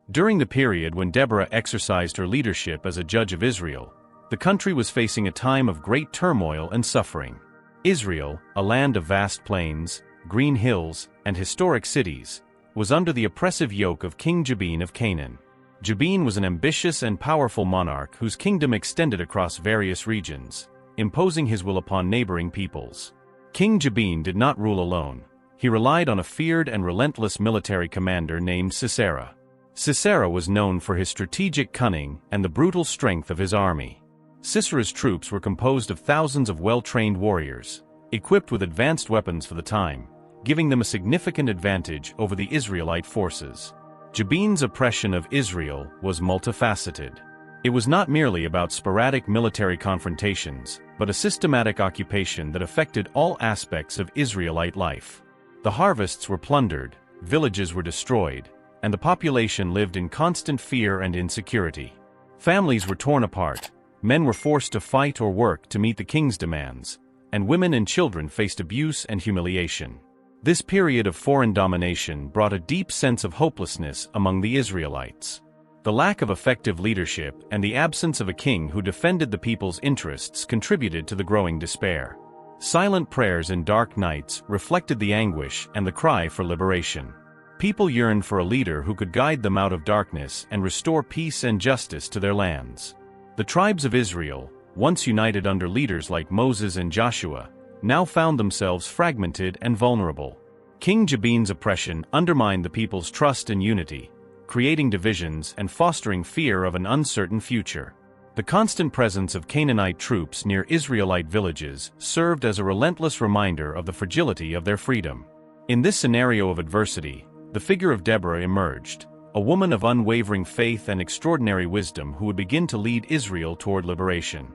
During the period when Deborah exercised her leadership as a judge of Israel, the country was facing a time of great turmoil and suffering. Israel, a land of vast plains, green hills, and historic cities, was under the oppressive yoke of King Jabin of Canaan. Jabin was an ambitious and powerful monarch whose kingdom extended across various regions, imposing his will upon neighboring peoples. King Jabin did not rule alone. He relied on a feared and relentless military commander named Sisera. Sisera was known for his strategic cunning and the brutal strength of his army. Sisera's troops were composed of thousands of well-trained warriors, equipped with advanced weapons for the time, giving them a significant advantage over the Israelite forces. Jabin's oppression of Israel was multifaceted. It was not merely about sporadic military confrontations, but a systematic occupation that affected all aspects of Israelite life. The harvests were plundered, villages were destroyed, and the population lived in constant fear and insecurity. Families were torn apart, men were forced to fight or work to meet the king's demands, and women and children faced abuse and humiliation. This period of foreign domination brought a deep sense of hopelessness among the Israelites. The lack of effective leadership and the absence of a king who defended the people's interests contributed to the growing despair. Silent prayers in dark nights reflected the anguish and the cry for liberation. People yearned for a leader who could guide them out of darkness and restore peace and justice to their lands. The tribes of Israel, once united under leaders like Moses and Joshua, now found themselves fragmented and vulnerable. King Jabin's oppression undermined the people's trust and unity, creating divisions and fostering fear of an uncertain future. The constant presence of Canaanite troops near Israelite villages served as a relentless reminder of the fragility of their freedom. In this scenario of adversity, the figure of Deborah emerged, a woman of unwavering faith and extraordinary wisdom who would begin to lead Israel toward liberation.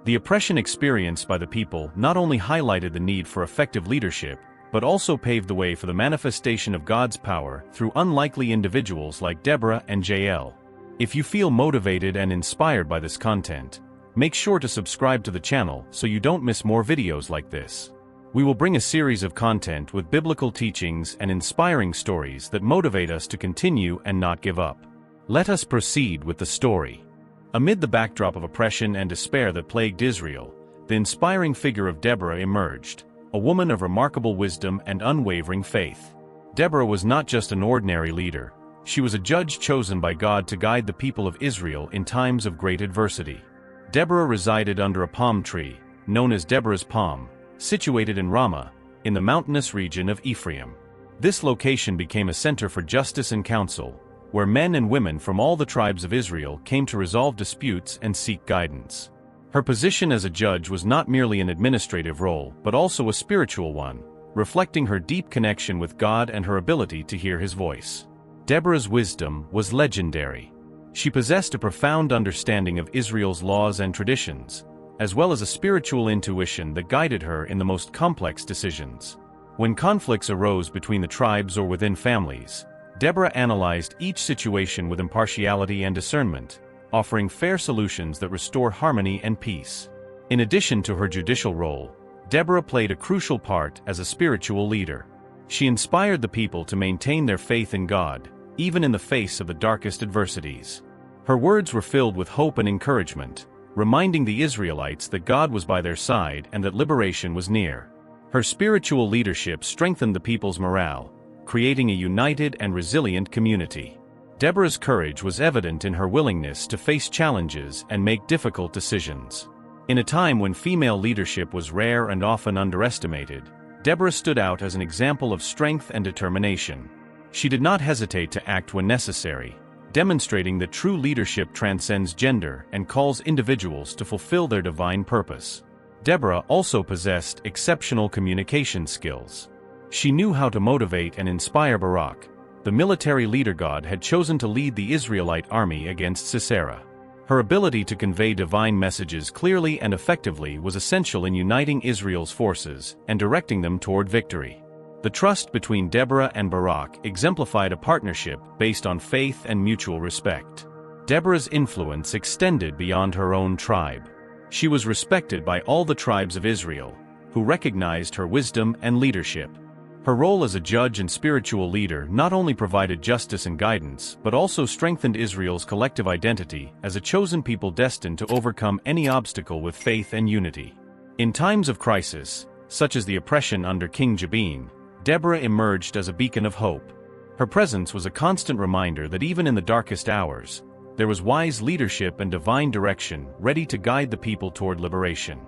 The oppression experienced by the people not only highlighted the need for effective leadership, but also paved the way for the manifestation of God's power through unlikely individuals like Deborah and Jael. If you feel motivated and inspired by this content, make sure to subscribe to the channel so you don't miss more videos like this. We will bring a series of content with biblical teachings and inspiring stories that motivate us to continue and not give up. Let us proceed with the story. Amid the backdrop of oppression and despair that plagued Israel, the inspiring figure of Deborah emerged, a woman of remarkable wisdom and unwavering faith. Deborah was not just an ordinary leader. She was a judge chosen by God to guide the people of Israel in times of great adversity. Deborah resided under a palm tree, known as Deborah's Palm, situated in Ramah, in the mountainous region of Ephraim. This location became a center for justice and counsel, where men and women from all the tribes of Israel came to resolve disputes and seek guidance. Her position as a judge was not merely an administrative role but also a spiritual one, reflecting her deep connection with God and her ability to hear His voice. Deborah's wisdom was legendary. She possessed a profound understanding of Israel's laws and traditions, as well as a spiritual intuition that guided her in the most complex decisions. When conflicts arose between the tribes or within families, Deborah analyzed each situation with impartiality and discernment, offering fair solutions that restore harmony and peace. In addition to her judicial role, Deborah played a crucial part as a spiritual leader. She inspired the people to maintain their faith in God, even in the face of the darkest adversities. Her words were filled with hope and encouragement, reminding the Israelites that God was by their side and that liberation was near. Her spiritual leadership strengthened the people's morale, creating a united and resilient community. Deborah's courage was evident in her willingness to face challenges and make difficult decisions. In a time when female leadership was rare and often underestimated, Deborah stood out as an example of strength and determination. She did not hesitate to act when necessary, demonstrating that true leadership transcends gender and calls individuals to fulfill their divine purpose. Deborah also possessed exceptional communication skills. She knew how to motivate and inspire Barak, the military leader God had chosen to lead the Israelite army against Sisera. Her ability to convey divine messages clearly and effectively was essential in uniting Israel's forces and directing them toward victory. The trust between Deborah and Barak exemplified a partnership based on faith and mutual respect. Deborah's influence extended beyond her own tribe. She was respected by all the tribes of Israel, who recognized her wisdom and leadership. Her role as a judge and spiritual leader not only provided justice and guidance but also strengthened Israel's collective identity as a chosen people destined to overcome any obstacle with faith and unity. In times of crisis, such as the oppression under King Jabin, Deborah emerged as a beacon of hope. Her presence was a constant reminder that even in the darkest hours, there was wise leadership and divine direction ready to guide the people toward liberation.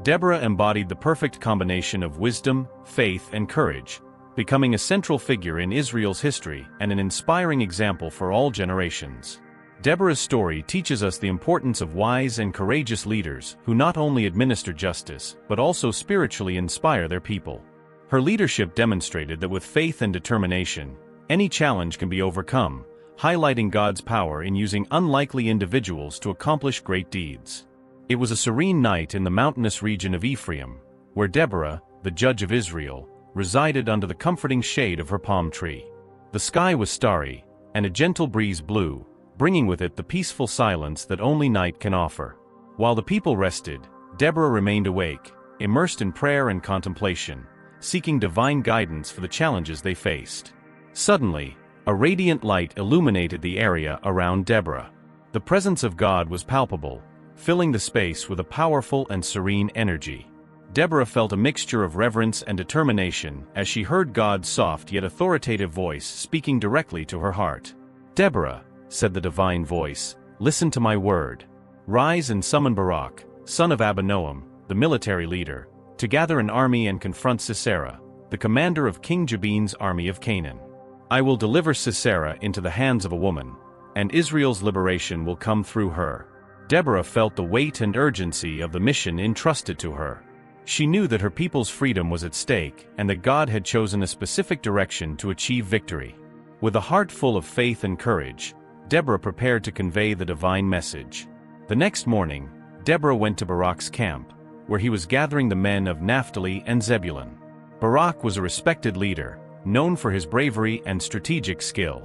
Deborah embodied the perfect combination of wisdom, faith, and courage, becoming a central figure in Israel's history and an inspiring example for all generations. Deborah's story teaches us the importance of wise and courageous leaders who not only administer justice but also spiritually inspire their people. Her leadership demonstrated that with faith and determination, any challenge can be overcome, highlighting God's power in using unlikely individuals to accomplish great deeds. It was a serene night in the mountainous region of Ephraim, where Deborah, the judge of Israel, resided under the comforting shade of her palm tree. The sky was starry, and a gentle breeze blew, bringing with it the peaceful silence that only night can offer. While the people rested, Deborah remained awake, immersed in prayer and contemplation, seeking divine guidance for the challenges they faced. Suddenly, a radiant light illuminated the area around Deborah. The presence of God was palpable, filling the space with a powerful and serene energy. Deborah felt a mixture of reverence and determination as she heard God's soft yet authoritative voice speaking directly to her heart. "Deborah," said the divine voice, "listen to my word. Rise and summon Barak, son of Abinoam, the military leader, to gather an army and confront Sisera, the commander of King Jabin's army of Canaan. I will deliver Sisera into the hands of a woman, and Israel's liberation will come through her." Deborah felt the weight and urgency of the mission entrusted to her. She knew that her people's freedom was at stake and that God had chosen a specific direction to achieve victory. With a heart full of faith and courage, Deborah prepared to convey the divine message. The next morning, Deborah went to Barak's camp, where he was gathering the men of Naphtali and Zebulun. Barak was a respected leader, known for his bravery and strategic skill.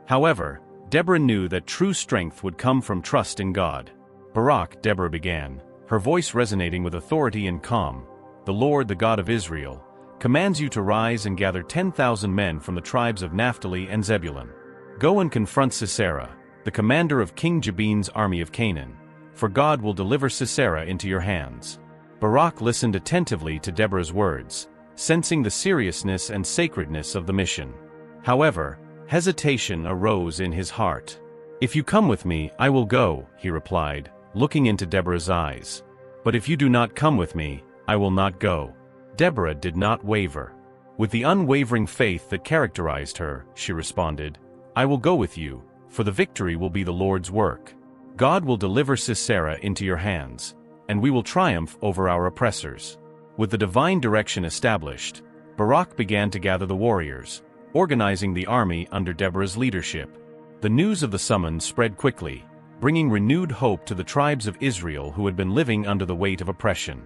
However, Deborah knew that true strength would come from trust in God. "Barak," Deborah began, her voice resonating with authority and calm, "the Lord, the God of Israel, commands you to rise and gather 10,000 men from the tribes of Naphtali and Zebulun. Go and confront Sisera, the commander of King Jabin's army of Canaan, for God will deliver Sisera into your hands." Barak listened attentively to Deborah's words, sensing the seriousness and sacredness of the mission. However, hesitation arose in his heart. "If you come with me, I will go," he replied, looking into Deborah's eyes. "But if you do not come with me, I will not go." Deborah did not waver. With the unwavering faith that characterized her, she responded, "I will go with you, for the victory will be the Lord's work. God will deliver Sisera into your hands, and we will triumph over our oppressors." With the divine direction established, Barak began to gather the warriors, organizing the army under Deborah's leadership. The news of the summons spread quickly, bringing renewed hope to the tribes of Israel who had been living under the weight of oppression.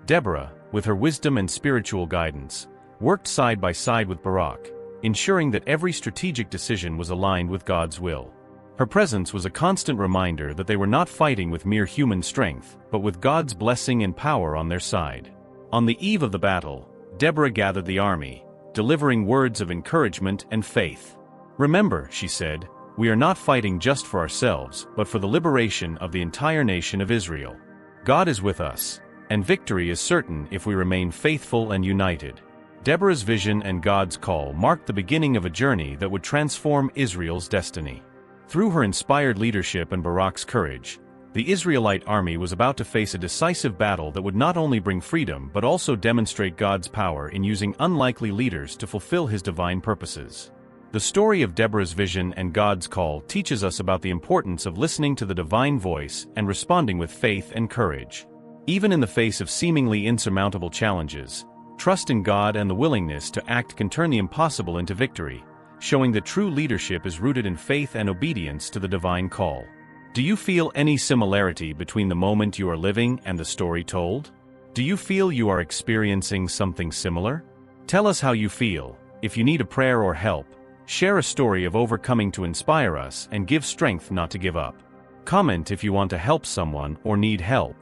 Deborah, with her wisdom and spiritual guidance, worked side by side with Barak, ensuring that every strategic decision was aligned with God's will. Her presence was a constant reminder that they were not fighting with mere human strength, but with God's blessing and power on their side. On the eve of the battle, Deborah gathered the army, delivering words of encouragement and faith. "Remember," she said, "we are not fighting just for ourselves, but for the liberation of the entire nation of Israel. God is with us, and victory is certain if we remain faithful and united." Deborah's vision and God's call marked the beginning of a journey that would transform Israel's destiny. Through her inspired leadership and Barak's courage, the Israelite army was about to face a decisive battle that would not only bring freedom but also demonstrate God's power in using unlikely leaders to fulfill his divine purposes. The story of Deborah's vision and God's call teaches us about the importance of listening to the divine voice and responding with faith and courage. Even in the face of seemingly insurmountable challenges, trust in God and the willingness to act can turn the impossible into victory, showing that true leadership is rooted in faith and obedience to the divine call. Do you feel any similarity between the moment you are living and the story told? Do you feel you are experiencing something similar? Tell us how you feel. If you need a prayer or help, share a story of overcoming to inspire us and give strength not to give up. Comment if you want to help someone or need help.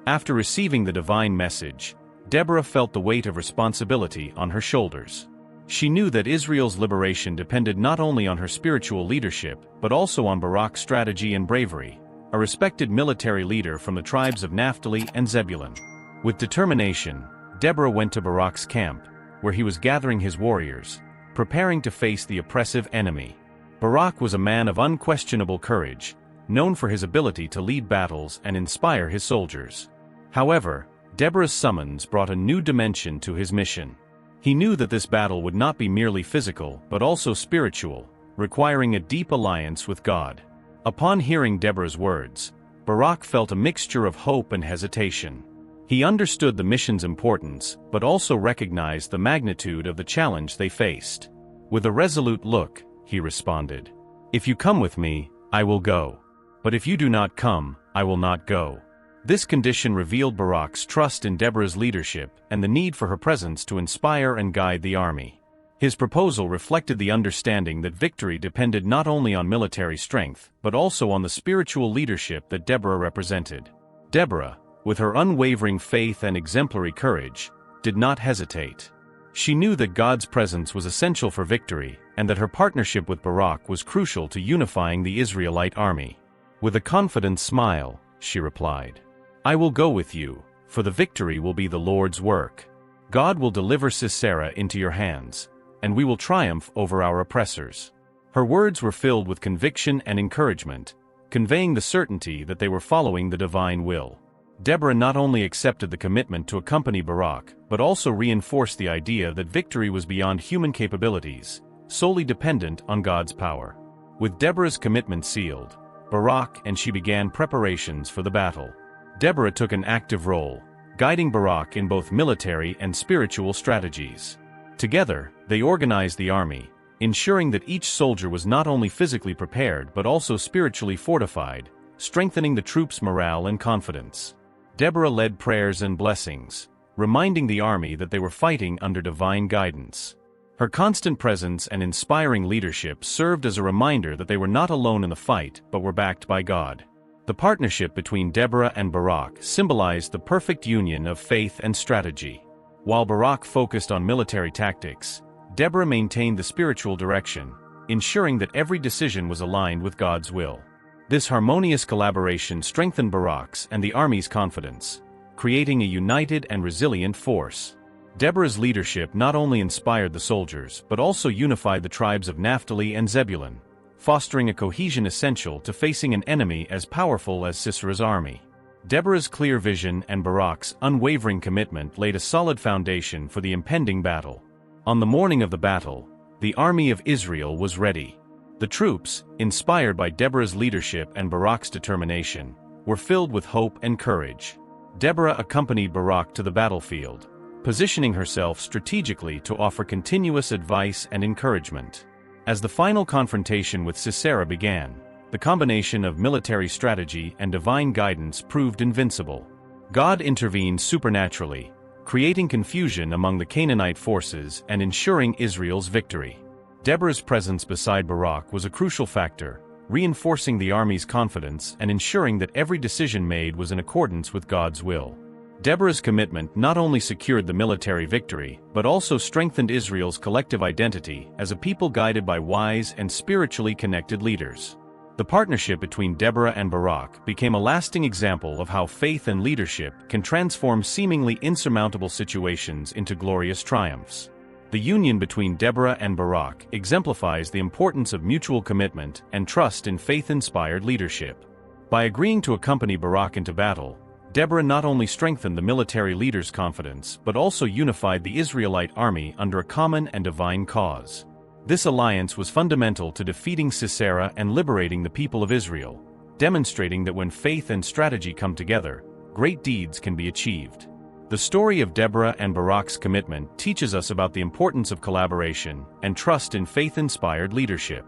After receiving the divine message, Deborah felt the weight of responsibility on her shoulders. She knew that Israel's liberation depended not only on her spiritual leadership but also on Barak's strategy and bravery, a respected military leader from the tribes of Naphtali and Zebulun. With determination, Deborah went to Barak's camp, where he was gathering his warriors, preparing to face the oppressive enemy. Barak was a man of unquestionable courage, known for his ability to lead battles and inspire his soldiers. However, Deborah's summons brought a new dimension to his mission. He knew that this battle would not be merely physical but also spiritual, requiring a deep alliance with God. Upon hearing Deborah's words, Barak felt a mixture of hope and hesitation. He understood the mission's importance but also recognized the magnitude of the challenge they faced. With a resolute look, he responded, "If you come with me, I will go. But if you do not come, I will not go." This condition revealed Barak's trust in Deborah's leadership and the need for her presence to inspire and guide the army. His proposal reflected the understanding that victory depended not only on military strength but also on the spiritual leadership that Deborah represented. Deborah, with her unwavering faith and exemplary courage, did not hesitate. She knew that God's presence was essential for victory and that her partnership with Barak was crucial to unifying the Israelite army. With a confident smile, she replied, "I will go with you, for the victory will be the Lord's work. God will deliver Sisera into your hands, and we will triumph over our oppressors." Her words were filled with conviction and encouragement, conveying the certainty that they were following the divine will. Deborah not only accepted the commitment to accompany Barak, but also reinforced the idea that victory was beyond human capabilities, solely dependent on God's power. With Deborah's commitment sealed, Barak and she began preparations for the battle. Deborah took an active role, guiding Barak in both military and spiritual strategies. Together, they organized the army, ensuring that each soldier was not only physically prepared but also spiritually fortified, strengthening the troops' morale and confidence. Deborah led prayers and blessings, reminding the army that they were fighting under divine guidance. Her constant presence and inspiring leadership served as a reminder that they were not alone in the fight but were backed by God. The partnership between Deborah and Barak symbolized the perfect union of faith and strategy. While Barak focused on military tactics, Deborah maintained the spiritual direction, ensuring that every decision was aligned with God's will. This harmonious collaboration strengthened Barak's and the army's confidence, creating a united and resilient force. Deborah's leadership not only inspired the soldiers but also unified the tribes of Naphtali and Zebulun, fostering a cohesion essential to facing an enemy as powerful as Sisera's army. Deborah's clear vision and Barak's unwavering commitment laid a solid foundation for the impending battle. On the morning of the battle, the army of Israel was ready. The troops, inspired by Deborah's leadership and Barak's determination, were filled with hope and courage. Deborah accompanied Barak to the battlefield, positioning herself strategically to offer continuous advice and encouragement. As the final confrontation with Sisera began, the combination of military strategy and divine guidance proved invincible. God intervened supernaturally, creating confusion among the Canaanite forces and ensuring Israel's victory. Deborah's presence beside Barak was a crucial factor, reinforcing the army's confidence and ensuring that every decision made was in accordance with God's will. Deborah's commitment not only secured the military victory but also strengthened Israel's collective identity as a people guided by wise and spiritually connected leaders. The partnership between Deborah and Barak became a lasting example of how faith and leadership can transform seemingly insurmountable situations into glorious triumphs. The union between Deborah and Barak exemplifies the importance of mutual commitment and trust in faith-inspired leadership. By agreeing to accompany Barak into battle, Deborah not only strengthened the military leader's confidence but also unified the Israelite army under a common and divine cause. This alliance was fundamental to defeating Sisera and liberating the people of Israel, demonstrating that when faith and strategy come together, great deeds can be achieved. The story of Deborah and Barak's commitment teaches us about the importance of collaboration and trust in faith-inspired leadership.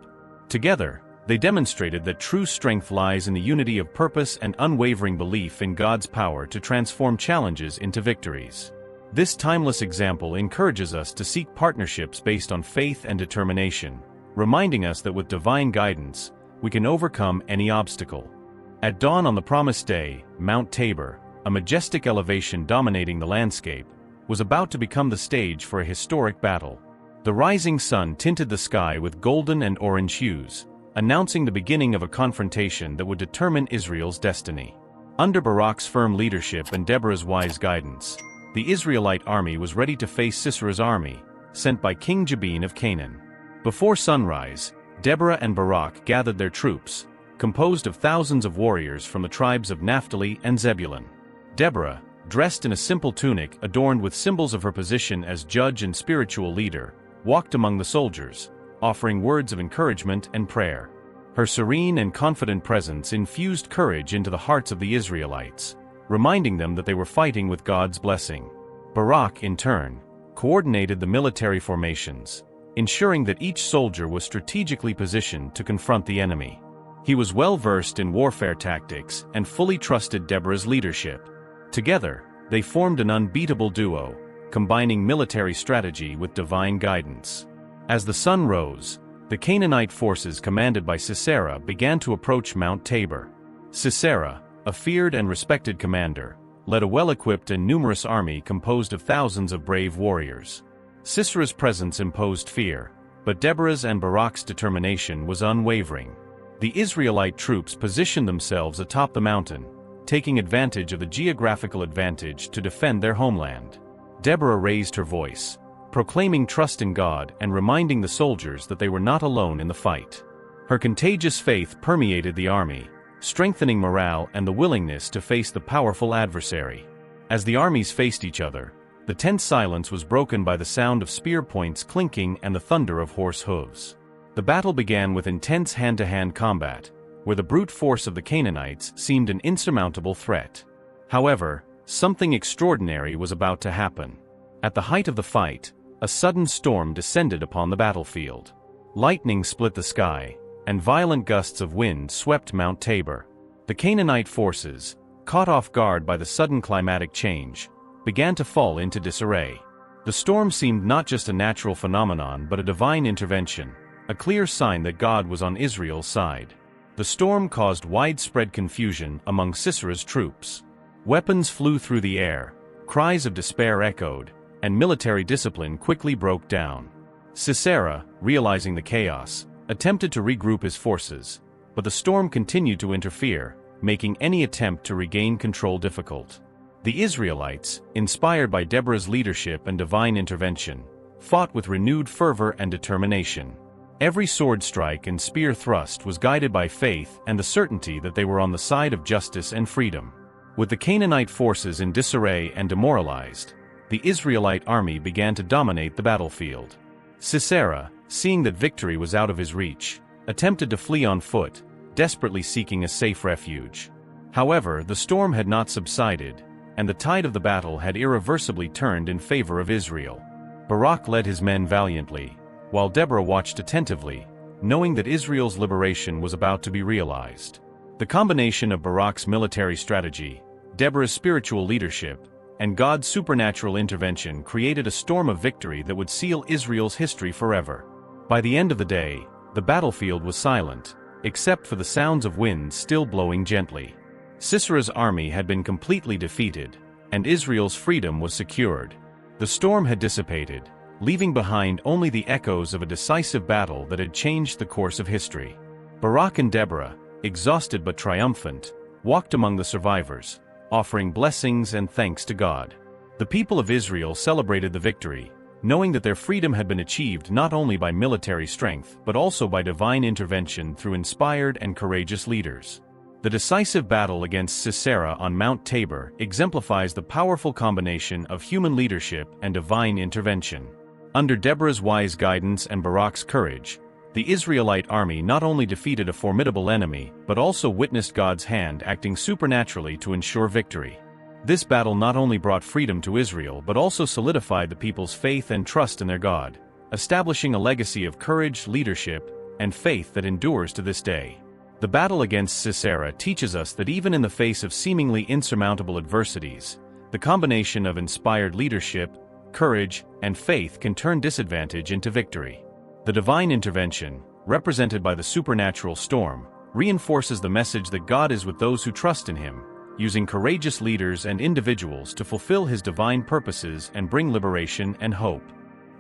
Together, they demonstrated that true strength lies in the unity of purpose and unwavering belief in God's power to transform challenges into victories. This timeless example encourages us to seek partnerships based on faith and determination, reminding us that with divine guidance, we can overcome any obstacle. At dawn on the promised day, Mount Tabor, a majestic elevation dominating the landscape, was about to become the stage for a historic battle. The rising sun tinted the sky with golden and orange hues, announcing the beginning of a confrontation that would determine Israel's destiny. Under Barak's firm leadership and Deborah's wise guidance, the Israelite army was ready to face Sisera's army, sent by King Jabin of Canaan. Before sunrise, Deborah and Barak gathered their troops, composed of thousands of warriors from the tribes of Naphtali and Zebulun. Deborah, dressed in a simple tunic adorned with symbols of her position as judge and spiritual leader, walked among the soldiers, offering words of encouragement and prayer. Her serene and confident presence infused courage into the hearts of the Israelites, reminding them that they were fighting with God's blessing. Barak, in turn, coordinated the military formations, ensuring that each soldier was strategically positioned to confront the enemy. He was well versed in warfare tactics and fully trusted Deborah's leadership. Together, they formed an unbeatable duo, combining military strategy with divine guidance. As the sun rose, the Canaanite forces commanded by Sisera began to approach Mount Tabor. Sisera, a feared and respected commander, led a well-equipped and numerous army composed of thousands of brave warriors. Sisera's presence imposed fear, but Deborah's and Barak's determination was unwavering. The Israelite troops positioned themselves atop the mountain, taking advantage of the geographical advantage to defend their homeland. Deborah raised her voice, proclaiming trust in God and reminding the soldiers that they were not alone in the fight. Her contagious faith permeated the army, strengthening morale and the willingness to face the powerful adversary. As the armies faced each other, the tense silence was broken by the sound of spear points clinking and the thunder of horse hooves. The battle began with intense hand-to-hand combat, where the brute force of the Canaanites seemed an insurmountable threat. However, something extraordinary was about to happen. At the height of the fight, a sudden storm descended upon the battlefield. Lightning split the sky, and violent gusts of wind swept Mount Tabor. The Canaanite forces, caught off guard by the sudden climatic change, began to fall into disarray. The storm seemed not just a natural phenomenon but a divine intervention, a clear sign that God was on Israel's side. The storm caused widespread confusion among Sisera's troops. Weapons flew through the air, cries of despair echoed, and military discipline quickly broke down. Sisera, realizing the chaos, attempted to regroup his forces, but the storm continued to interfere, making any attempt to regain control difficult. The Israelites, inspired by Deborah's leadership and divine intervention, fought with renewed fervor and determination. Every sword strike and spear thrust was guided by faith and the certainty that they were on the side of justice and freedom. With the Canaanite forces in disarray and demoralized, the Israelite army began to dominate the battlefield. Sisera, seeing that victory was out of his reach, attempted to flee on foot, desperately seeking a safe refuge. However, the storm had not subsided, and the tide of the battle had irreversibly turned in favor of Israel. Barak led his men valiantly, while Deborah watched attentively, knowing that Israel's liberation was about to be realized. The combination of Barak's military strategy, Deborah's spiritual leadership, and God's supernatural intervention created a storm of victory that would seal Israel's history forever. By the end of the day, the battlefield was silent, except for the sounds of wind still blowing gently. Sisera's army had been completely defeated, and Israel's freedom was secured. The storm had dissipated, leaving behind only the echoes of a decisive battle that had changed the course of history. Barak and Deborah, exhausted but triumphant, walked among the survivors, offering blessings and thanks to God. The people of Israel celebrated the victory, knowing that their freedom had been achieved not only by military strength but also by divine intervention through inspired and courageous leaders. The decisive battle against Sisera on Mount Tabor exemplifies the powerful combination of human leadership and divine intervention. Under Deborah's wise guidance and Barak's courage, the Israelite army not only defeated a formidable enemy but also witnessed God's hand acting supernaturally to ensure victory. This battle not only brought freedom to Israel but also solidified the people's faith and trust in their God, establishing a legacy of courage, leadership, and faith that endures to this day. The battle against Sisera teaches us that even in the face of seemingly insurmountable adversities, the combination of inspired leadership, courage, and faith can turn disadvantage into victory. The divine intervention, represented by the supernatural storm, reinforces the message that God is with those who trust in Him, using courageous leaders and individuals to fulfill His divine purposes and bring liberation and hope.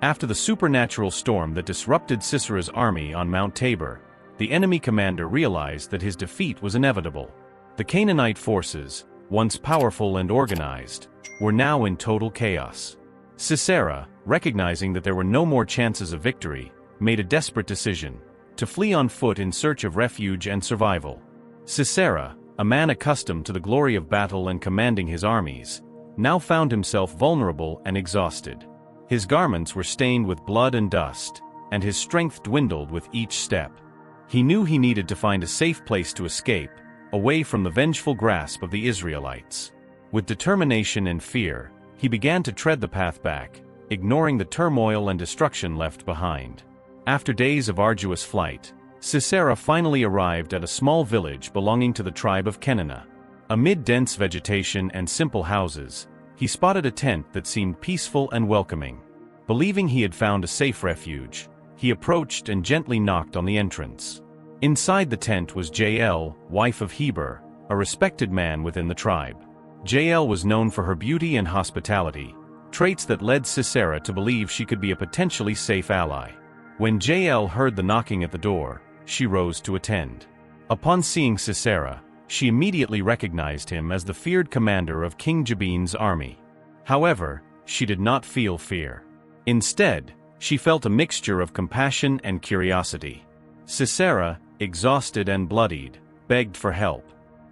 After the supernatural storm that disrupted Sisera's army on Mount Tabor, the enemy commander realized that his defeat was inevitable. The Canaanite forces, once powerful and organized, were now in total chaos. Sisera, recognizing that there were no more chances of victory, made a desperate decision: to flee on foot in search of refuge and survival. Sisera, a man accustomed to the glory of battle and commanding his armies, now found himself vulnerable and exhausted. His garments were stained with blood and dust, and his strength dwindled with each step. He knew he needed to find a safe place to escape, away from the vengeful grasp of the Israelites. With determination and fear, he began to tread the path back, ignoring the turmoil and destruction left behind. After days of arduous flight, Sisera finally arrived at a small village belonging to the tribe of Canaan. Amid dense vegetation and simple houses, he spotted a tent that seemed peaceful and welcoming. Believing he had found a safe refuge, he approached and gently knocked on the entrance. Inside the tent was Jael, wife of Heber, a respected man within the tribe. Jael was known for her beauty and hospitality, traits that led Sisera to believe she could be a potentially safe ally. When Jael heard the knocking at the door, she rose to attend. Upon seeing Sisera, she immediately recognized him as the feared commander of King Jabin's army. However, she did not feel fear. Instead, she felt a mixture of compassion and curiosity. Sisera, exhausted and bloodied, begged for help.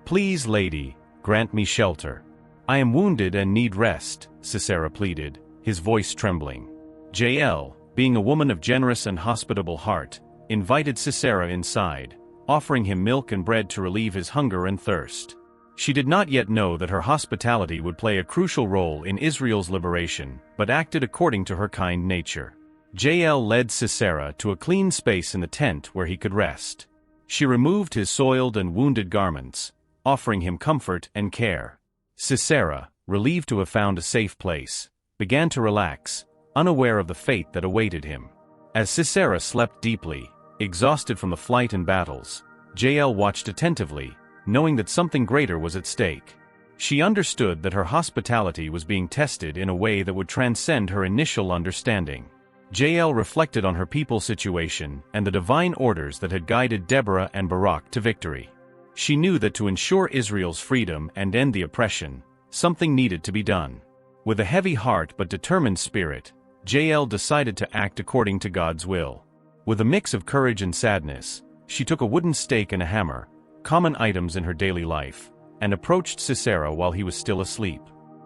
"Please, lady, grant me shelter. I am wounded and need rest," Sisera pleaded, his voice trembling. Jael, being a woman of generous and hospitable heart, invited Sisera inside, offering him milk and bread to relieve his hunger and thirst. She did not yet know that her hospitality would play a crucial role in Israel's liberation, but acted according to her kind nature. Jael led Sisera to a clean space in the tent where he could rest. She removed his soiled and wounded garments, offering him comfort and care. Sisera, relieved to have found a safe place, began to relax, unaware of the fate that awaited him. As Sisera slept deeply, exhausted from the flight and battles, Jael watched attentively, knowing that something greater was at stake. She understood that her hospitality was being tested in a way that would transcend her initial understanding. Jael reflected on her people's situation and the divine orders that had guided Deborah and Barak to victory. She knew that to ensure Israel's freedom and end the oppression, something needed to be done. With a heavy heart but determined spirit, Jael decided to act according to God's will. With a mix of courage and sadness, she took a wooden stake and a hammer, common items in her daily life, and approached Sisera while he was still asleep.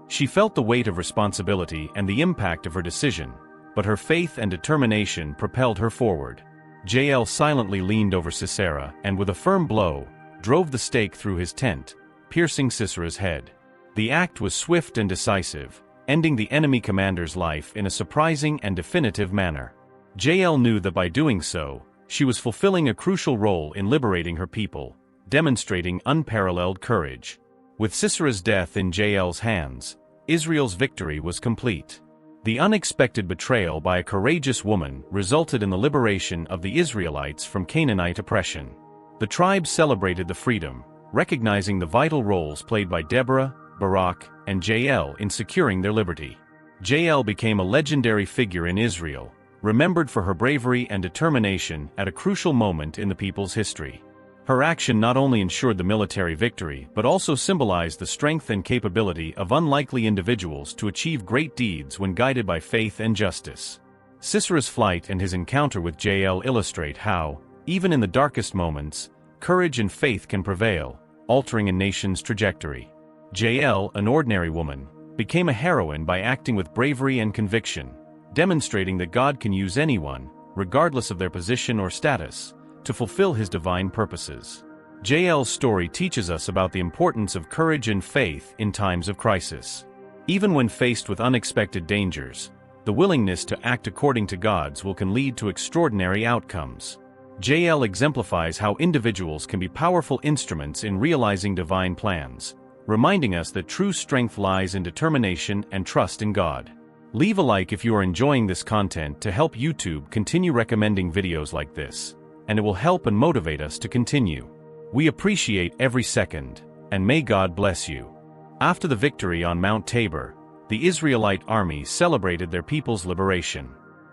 She felt the weight of responsibility and the impact of her decision, but her faith and determination propelled her forward. Jael silently leaned over Sisera and with a firm blow, drove the stake through his tent, piercing Sisera's head. The act was swift and decisive, ending the enemy commander's life in a surprising and definitive manner. Jael knew that by doing so, she was fulfilling a crucial role in liberating her people, demonstrating unparalleled courage. With Sisera's death in Jael's hands, Israel's victory was complete. The unexpected betrayal by a courageous woman resulted in the liberation of the Israelites from Canaanite oppression. The tribe celebrated the freedom, recognizing the vital roles played by Deborah, Barak, and Jael in securing their liberty. Jael became a legendary figure in Israel, remembered for her bravery and determination at a crucial moment in the people's history. Her action not only ensured the military victory but also symbolized the strength and capability of unlikely individuals to achieve great deeds when guided by faith and justice. Sisera's flight and his encounter with Jael illustrate how, even in the darkest moments, courage and faith can prevail, altering a nation's trajectory. Jael, an ordinary woman, became a heroine by acting with bravery and conviction, demonstrating that God can use anyone, regardless of their position or status, to fulfill his divine purposes. Jael's story teaches us about the importance of courage and faith in times of crisis. Even when faced with unexpected dangers, the willingness to act according to God's will can lead to extraordinary outcomes. Jael exemplifies how individuals can be powerful instruments in realizing divine plans, reminding us that true strength lies in determination and trust in God. Leave a like if you are enjoying this content to help YouTube continue recommending videos like this, and it will help and motivate us to continue. We appreciate every second, and may God bless you. After the victory on Mount Tabor, the Israelite army celebrated their people's liberation.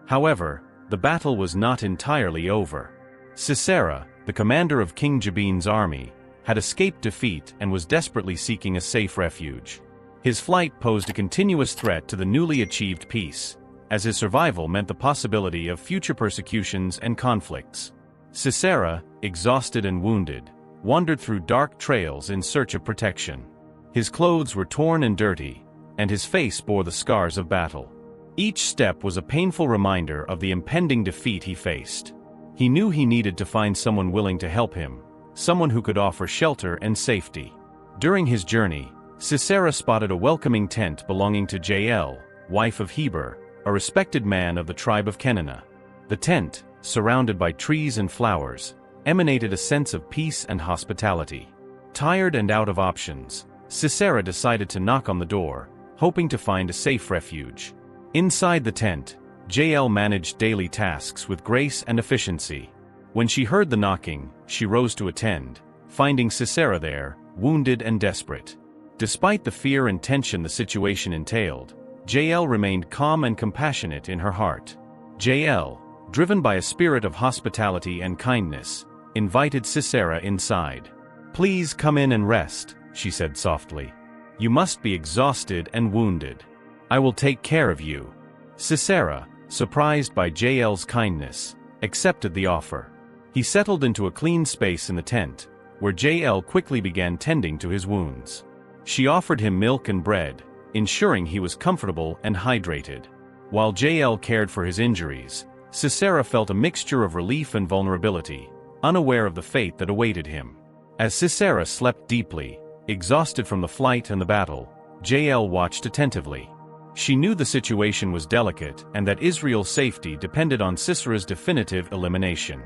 However, the battle was not entirely over. Sisera, the commander of King Jabin's army, had escaped defeat and was desperately seeking a safe refuge. His flight posed a continuous threat to the newly achieved peace, as his survival meant the possibility of future persecutions and conflicts. Sisera, exhausted and wounded, wandered through dark trails in search of protection. His clothes were torn and dirty, and his face bore the scars of battle. Each step was a painful reminder of the impending defeat he faced. He knew he needed to find someone willing to help him, someone who could offer shelter and safety. During his journey, Sisera spotted a welcoming tent belonging to Jael, wife of Heber, a respected man of the tribe of Canaan. The tent, surrounded by trees and flowers, emanated a sense of peace and hospitality. Tired and out of options, Sisera decided to knock on the door, hoping to find a safe refuge. Inside the tent, Jael managed daily tasks with grace and efficiency. When she heard the knocking, she rose to attend, finding Sisera there, wounded and desperate. Despite the fear and tension the situation entailed, Jael remained calm and compassionate in her heart. Jael, driven by a spirit of hospitality and kindness, invited Sisera inside. "Please come in and rest," she said softly. "You must be exhausted and wounded. I will take care of you." Sisera, surprised by Jael's kindness, accepted the offer. He settled into a clean space in the tent, where Jael quickly began tending to his wounds. She offered him milk and bread, ensuring he was comfortable and hydrated. While Jael cared for his injuries, Sisera felt a mixture of relief and vulnerability, unaware of the fate that awaited him. As Sisera slept deeply, exhausted from the flight and the battle, Jael watched attentively. She knew the situation was delicate and that Israel's safety depended on Sisera's definitive elimination.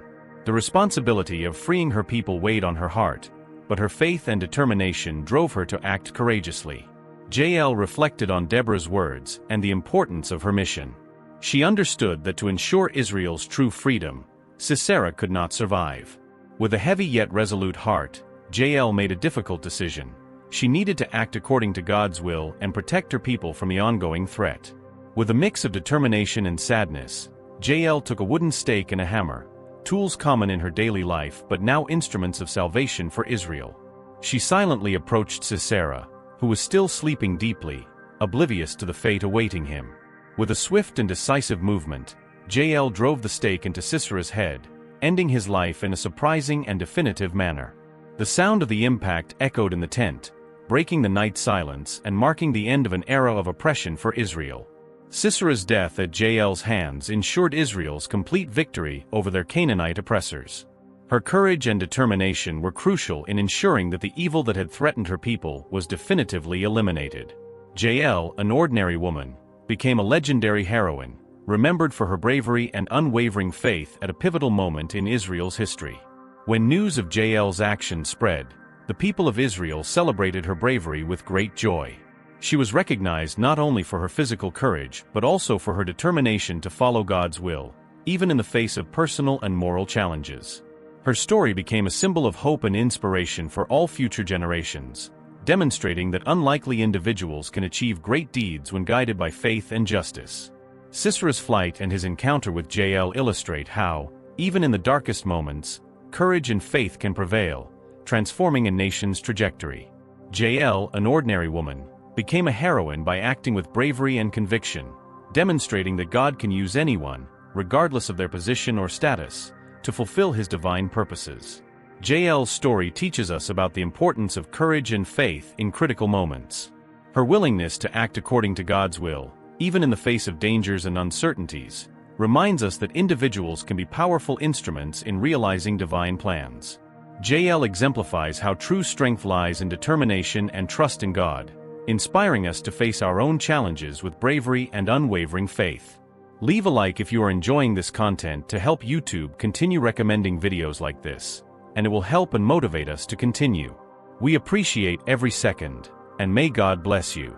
The responsibility of freeing her people weighed on her heart, but her faith and determination drove her to act courageously. Jael reflected on Deborah's words and the importance of her mission. She understood that to ensure Israel's true freedom, Sisera could not survive. With a heavy yet resolute heart, Jael made a difficult decision. She needed to act according to God's will and protect her people from the ongoing threat. With a mix of determination and sadness, Jael took a wooden stake and a hammer, tools common in her daily life but now instruments of salvation for Israel. She silently approached Sisera, who was still sleeping deeply, oblivious to the fate awaiting him. With a swift and decisive movement, Jael drove the stake into Sisera's head, ending his life in a surprising and definitive manner. The sound of the impact echoed in the tent, breaking the night silence and marking the end of an era of oppression for Israel. Sisera's death at Jael's hands ensured Israel's complete victory over their Canaanite oppressors. Her courage and determination were crucial in ensuring that the evil that had threatened her people was definitively eliminated. Jael, an ordinary woman, became a legendary heroine, remembered for her bravery and unwavering faith at a pivotal moment in Israel's history. When news of Jael's action spread, the people of Israel celebrated her bravery with great joy. She was recognized not only for her physical courage but also for her determination to follow God's will, even in the face of personal and moral challenges. Her story became a symbol of hope and inspiration for all future generations, demonstrating that unlikely individuals can achieve great deeds when guided by faith and justice. Sisera's flight and his encounter with Jael illustrate how, even in the darkest moments, courage and faith can prevail, transforming a nation's trajectory. Jael, an ordinary woman, became a heroine by acting with bravery and conviction, demonstrating that God can use anyone, regardless of their position or status, to fulfill his divine purposes. Jael's story teaches us about the importance of courage and faith in critical moments. Her willingness to act according to God's will, even in the face of dangers and uncertainties, reminds us that individuals can be powerful instruments in realizing divine plans. Jael exemplifies how true strength lies in determination and trust in God, inspiring us to face our own challenges with bravery and unwavering faith. Leave a like if you are enjoying this content to help YouTube continue recommending videos like this, and it will help and motivate us to continue. We appreciate every second, and may God bless you.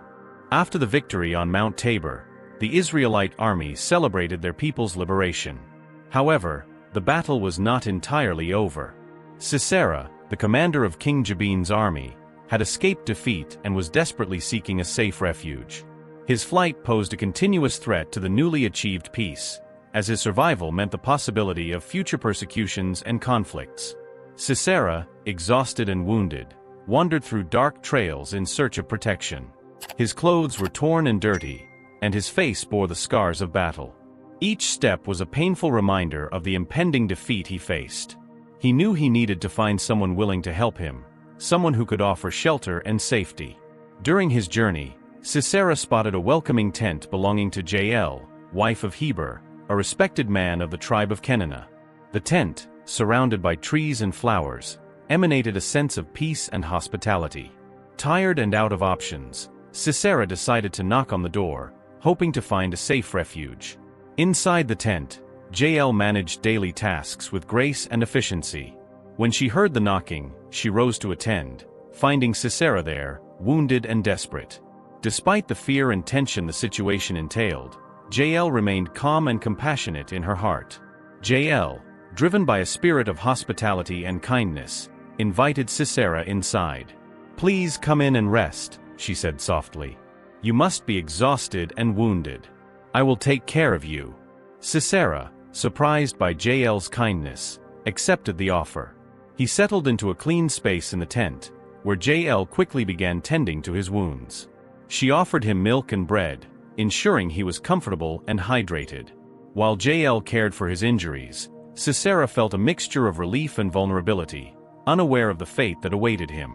After the victory on Mount Tabor, the Israelite army celebrated their people's liberation. However, the battle was not entirely over. Sisera, the commander of King Jabin's army, had escaped defeat and was desperately seeking a safe refuge. His flight posed a continuous threat to the newly achieved peace, as his survival meant the possibility of future persecutions and conflicts. Sisera, exhausted and wounded, wandered through dark trails in search of protection. His clothes were torn and dirty, and his face bore the scars of battle. Each step was a painful reminder of the impending defeat he faced. He knew he needed to find someone willing to help him, someone who could offer shelter and safety. During his journey, Sisera spotted a welcoming tent belonging to Jael, wife of Heber, a respected man of the tribe of Canaan. The tent, surrounded by trees and flowers, emanated a sense of peace and hospitality. Tired and out of options, Sisera decided to knock on the door, hoping to find a safe refuge. Inside the tent, Jael managed daily tasks with grace and efficiency. When she heard the knocking, she rose to attend, finding Sisera there, wounded and desperate. Despite the fear and tension the situation entailed, Jael remained calm and compassionate in her heart. Jael, driven by a spirit of hospitality and kindness, invited Sisera inside. "Please come in and rest," she said softly. "You must be exhausted and wounded. I will take care of you." Sisera, surprised by Jael's kindness, accepted the offer. He settled into a clean space in the tent, where Jael quickly began tending to his wounds. She offered him milk and bread, ensuring he was comfortable and hydrated. While Jael cared for his injuries, Sisera felt a mixture of relief and vulnerability, unaware of the fate that awaited him.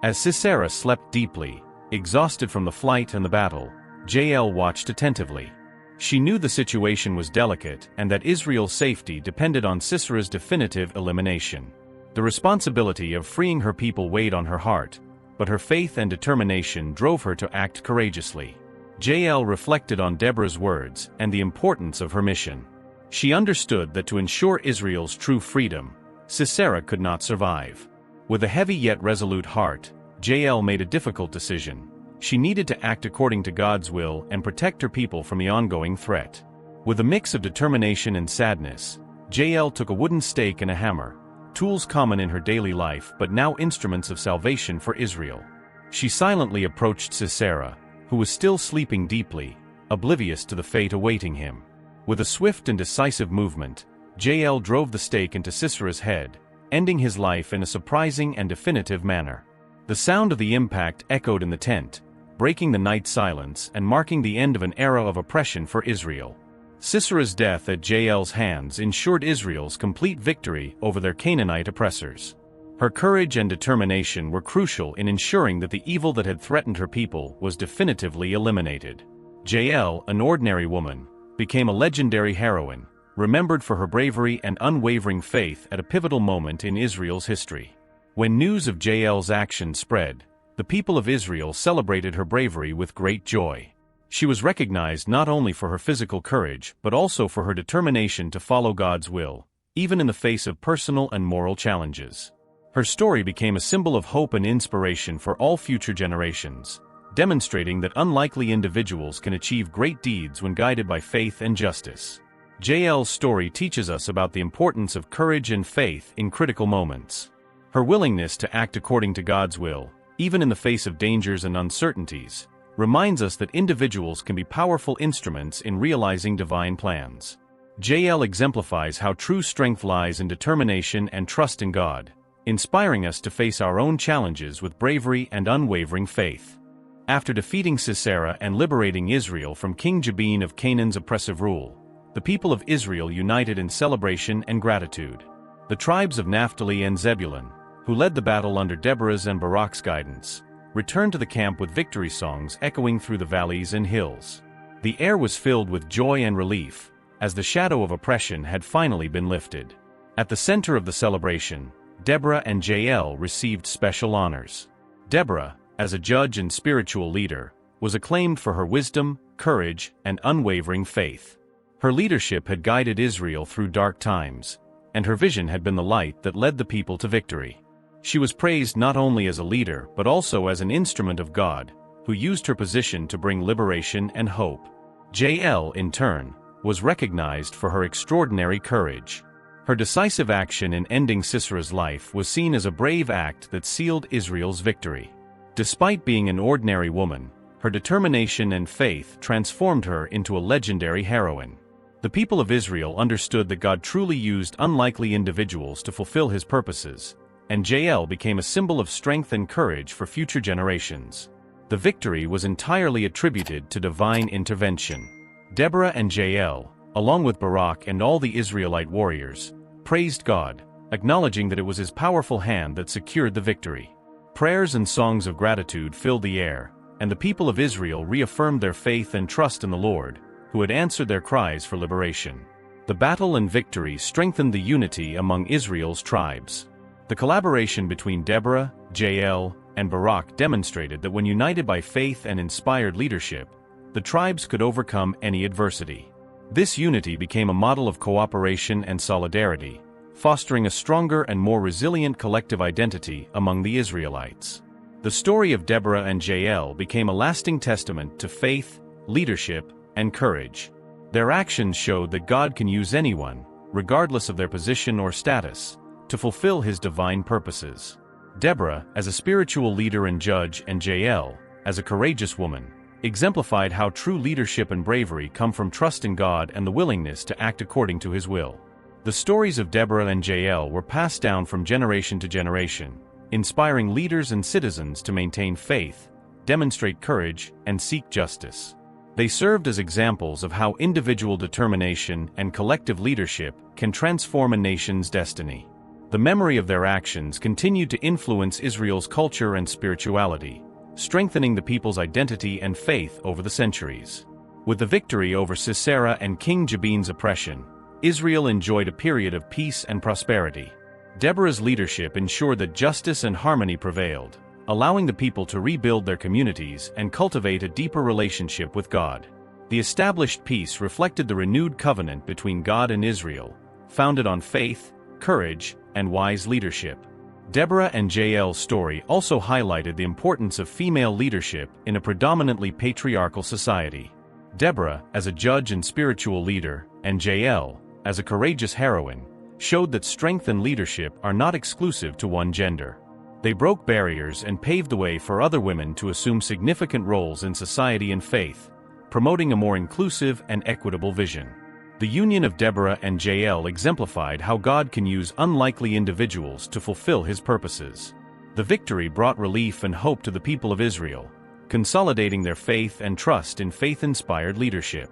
As Sisera slept deeply, exhausted from the flight and the battle, Jael watched attentively. She knew the situation was delicate and that Israel's safety depended on Sisera's definitive elimination. The responsibility of freeing her people weighed on her heart, but her faith and determination drove her to act courageously. Jael reflected on Deborah's words and the importance of her mission. She understood that to ensure Israel's true freedom, Sisera could not survive. With a heavy yet resolute heart, Jael made a difficult decision. She needed to act according to God's will and protect her people from the ongoing threat. With a mix of determination and sadness, Jael took a wooden stake and a hammer, tools common in her daily life but now instruments of salvation for Israel. She silently approached Sisera, who was still sleeping deeply, oblivious to the fate awaiting him. With a swift and decisive movement, Jael drove the stake into Sisera's head, ending his life in a surprising and definitive manner. The sound of the impact echoed in the tent, breaking the night silence and marking the end of an era of oppression for Israel. Sisera's death at Jael's hands ensured Israel's complete victory over their Canaanite oppressors. Her courage and determination were crucial in ensuring that the evil that had threatened her people was definitively eliminated. Jael, an ordinary woman, became a legendary heroine, remembered for her bravery and unwavering faith at a pivotal moment in Israel's history. When news of Jael's action spread, the people of Israel celebrated her bravery with great joy. She was recognized not only for her physical courage but also for her determination to follow God's will, even in the face of personal and moral challenges. Her story became a symbol of hope and inspiration for all future generations, demonstrating that unlikely individuals can achieve great deeds when guided by faith and justice. Jael's story teaches us about the importance of courage and faith in critical moments. Her willingness to act according to God's will, even in the face of dangers and uncertainties, reminds us that individuals can be powerful instruments in realizing divine plans. Jael exemplifies how true strength lies in determination and trust in God, inspiring us to face our own challenges with bravery and unwavering faith. After defeating Sisera and liberating Israel from King Jabin of Canaan's oppressive rule, the people of Israel united in celebration and gratitude. The tribes of Naphtali and Zebulun, who led the battle under Deborah's and Barak's guidance, returned to the camp with victory songs echoing through the valleys and hills. The air was filled with joy and relief, as the shadow of oppression had finally been lifted. At the center of the celebration, Deborah and Jael received special honors. Deborah, as a judge and spiritual leader, was acclaimed for her wisdom, courage, and unwavering faith. Her leadership had guided Israel through dark times, and her vision had been the light that led the people to victory. She was praised not only as a leader but also as an instrument of God, who used her position to bring liberation and hope. Jael, in turn, was recognized for her extraordinary courage. Her decisive action in ending Sisera's life was seen as a brave act that sealed Israel's victory. Despite being an ordinary woman, her determination and faith transformed her into a legendary heroine. The people of Israel understood that God truly used unlikely individuals to fulfill his purposes, and Jael became a symbol of strength and courage for future generations. The victory was entirely attributed to divine intervention. Deborah and Jael, along with Barak and all the Israelite warriors, praised God, acknowledging that it was his powerful hand that secured the victory. Prayers and songs of gratitude filled the air, and the people of Israel reaffirmed their faith and trust in the Lord, who had answered their cries for liberation. The battle and victory strengthened the unity among Israel's tribes. The collaboration between Deborah, Jael, and Barak demonstrated that when united by faith and inspired leadership, the tribes could overcome any adversity. This unity became a model of cooperation and solidarity, fostering a stronger and more resilient collective identity among the Israelites. The story of Deborah and Jael became a lasting testament to faith, leadership, and courage. Their actions showed that God can use anyone, regardless of their position or status, to fulfill his divine purposes. Deborah, as a spiritual leader and judge, and Jael, as a courageous woman, exemplified how true leadership and bravery come from trust in God and the willingness to act according to his will. The stories of Deborah and Jael were passed down from generation to generation, inspiring leaders and citizens to maintain faith, demonstrate courage, and seek justice. They served as examples of how individual determination and collective leadership can transform a nation's destiny. The memory of their actions continued to influence Israel's culture and spirituality, strengthening the people's identity and faith over the centuries. With the victory over Sisera and King Jabin's oppression, Israel enjoyed a period of peace and prosperity. Deborah's leadership ensured that justice and harmony prevailed, allowing the people to rebuild their communities and cultivate a deeper relationship with God. The established peace reflected the renewed covenant between God and Israel, founded on faith, courage, and wise leadership. Deborah and Jael's story also highlighted the importance of female leadership in a predominantly patriarchal society. Deborah, as a judge and spiritual leader, and Jael, as a courageous heroine, showed that strength and leadership are not exclusive to one gender. They broke barriers and paved the way for other women to assume significant roles in society and faith, promoting a more inclusive and equitable vision. The union of Deborah and Jael exemplified how God can use unlikely individuals to fulfill his purposes. The victory brought relief and hope to the people of Israel, consolidating their faith and trust in faith-inspired leadership.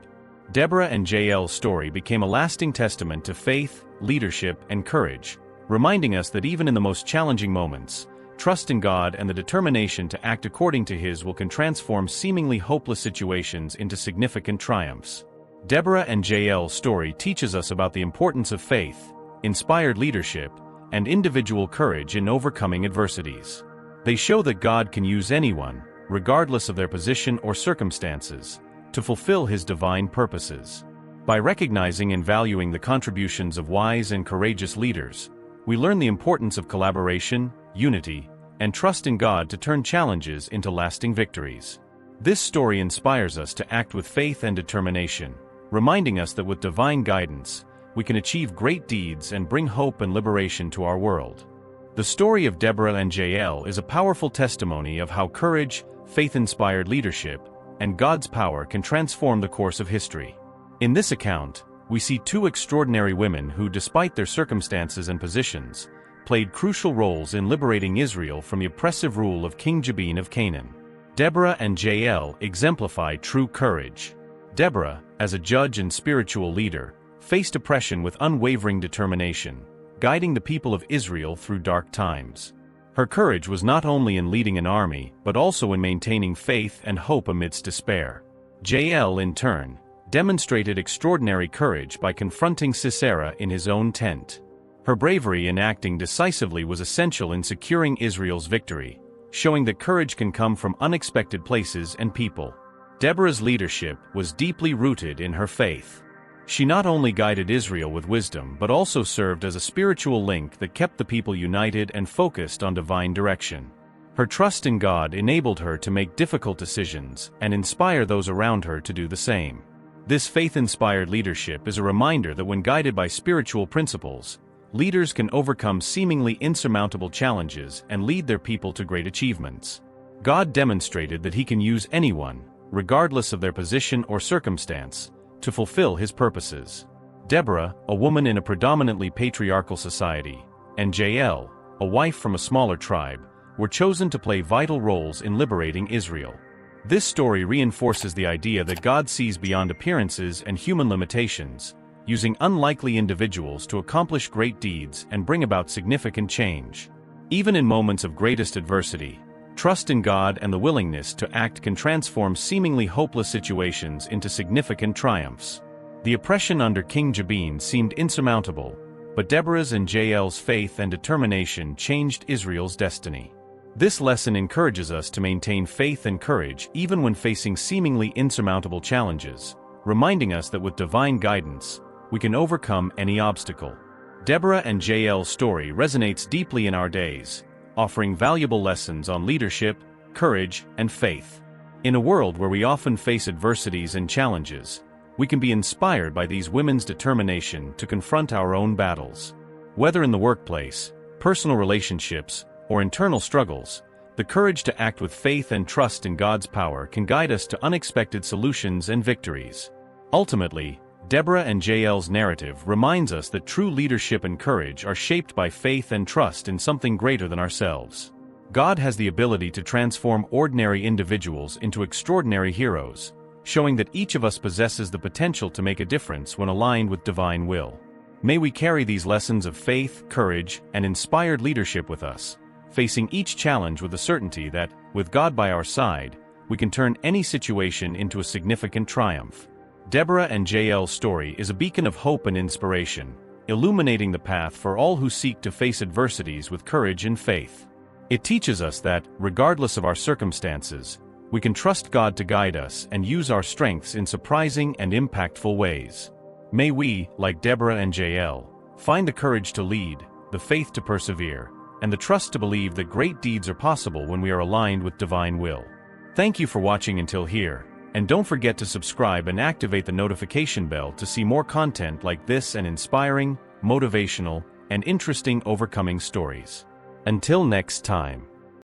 Deborah and Jael's story became a lasting testament to faith, leadership, and courage, reminding us that even in the most challenging moments, trust in God and the determination to act according to his will can transform seemingly hopeless situations into significant triumphs. Deborah and Jael's story teaches us about the importance of faith, inspired leadership, and individual courage in overcoming adversities. They show that God can use anyone, regardless of their position or circumstances, to fulfill his divine purposes. By recognizing and valuing the contributions of wise and courageous leaders, we learn the importance of collaboration, unity, and trust in God to turn challenges into lasting victories. This story inspires us to act with faith and determination, reminding us that with divine guidance, we can achieve great deeds and bring hope and liberation to our world. The story of Deborah and Jael is a powerful testimony of how courage, faith-inspired leadership, and God's power can transform the course of history. In this account, we see two extraordinary women who, despite their circumstances and positions, played crucial roles in liberating Israel from the oppressive rule of King Jabin of Canaan. Deborah and Jael exemplify true courage. Deborah, as a judge and spiritual leader, faced oppression with unwavering determination, guiding the people of Israel through dark times. Her courage was not only in leading an army, but also in maintaining faith and hope amidst despair. Jael, in turn, demonstrated extraordinary courage by confronting Sisera in his own tent. Her bravery in acting decisively was essential in securing Israel's victory, showing that courage can come from unexpected places and people. Deborah's leadership was deeply rooted in her faith. She not only guided Israel with wisdom but also served as a spiritual link that kept the people united and focused on divine direction. Her trust in God enabled her to make difficult decisions and inspire those around her to do the same. This faith-inspired leadership is a reminder that when guided by spiritual principles, leaders can overcome seemingly insurmountable challenges and lead their people to great achievements. God demonstrated that he can use anyone, regardless of their position or circumstance, to fulfill his purposes. Deborah, a woman in a predominantly patriarchal society, and Jael, a wife from a smaller tribe, were chosen to play vital roles in liberating Israel. This story reinforces the idea that God sees beyond appearances and human limitations, using unlikely individuals to accomplish great deeds and bring about significant change. Even in moments of greatest adversity, trust in God and the willingness to act can transform seemingly hopeless situations into significant triumphs. The oppression under King Jabin seemed insurmountable, but Deborah's and Jael's faith and determination changed Israel's destiny. This lesson encourages us to maintain faith and courage even when facing seemingly insurmountable challenges, reminding us that with divine guidance, we can overcome any obstacle. Deborah and Jael's story resonates deeply in our days, offering valuable lessons on leadership, courage, and faith. In a world where we often face adversities and challenges, we can be inspired by these women's determination to confront our own battles. Whether in the workplace, personal relationships, or internal struggles, the courage to act with faith and trust in God's power can guide us to unexpected solutions and victories. Ultimately, Deborah and Jael's narrative reminds us that true leadership and courage are shaped by faith and trust in something greater than ourselves. God has the ability to transform ordinary individuals into extraordinary heroes, showing that each of us possesses the potential to make a difference when aligned with divine will. May we carry these lessons of faith, courage, and inspired leadership with us, facing each challenge with the certainty that, with God by our side, we can turn any situation into a significant triumph. Deborah and Jael's story is a beacon of hope and inspiration, illuminating the path for all who seek to face adversities with courage and faith. It teaches us that, regardless of our circumstances, we can trust God to guide us and use our strengths in surprising and impactful ways. May we, like Deborah and Jael, find the courage to lead, the faith to persevere, and the trust to believe that great deeds are possible when we are aligned with divine will. Thank you for watching until here, and don't forget to subscribe and activate the notification bell to see more content like this and inspiring, motivational, and interesting overcoming stories. Until next time.